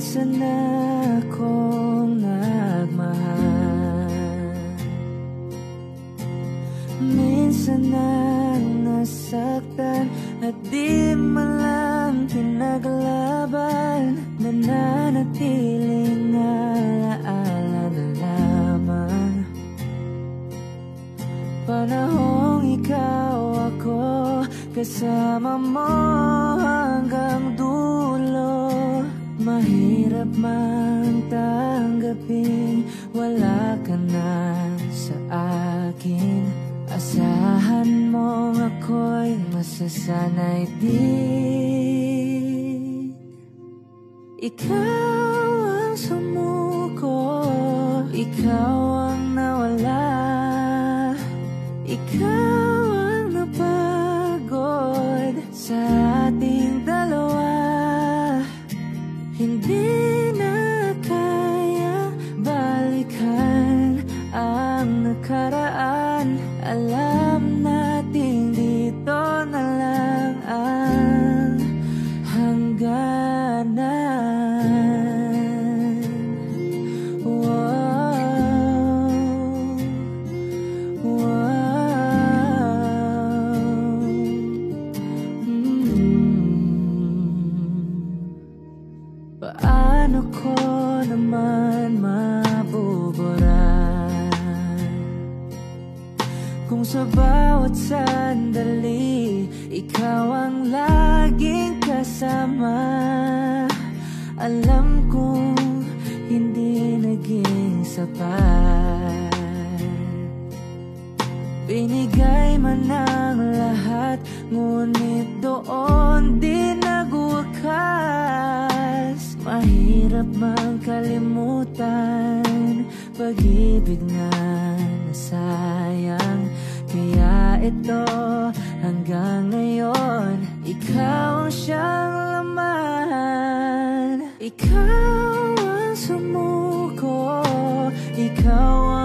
minsan akong nagmahal, minsan nang nasaktan at di man lang pinaglaban. Nananatiling alaala na lamang panahong ikaw ako, kasama mo hanggang dulo. Mahirap mang tanggapin wala ka na sa akin. Asahan mong ako'y masasanay din. Ikaw ang sumuko, ikaw ang nawala, ikaw ang napagod sa ating dalawa. Hindi na kaya balikan ang nakaraan. Alam natin dito na lang ang hangganan. Wow, wow. Paano ko naman mabubura kung sa bawat sandali ikaw ang laging kasama? Alam kong hindi naging sapat. Binigay man ang lahat, ngunit doon di nagwakas. Mahirap mang kalimutan pag-ibig na nasayang. Kaya ito hanggang ngayon, ikaw ang siyang laman. Ikaw ang sumuko, ikaw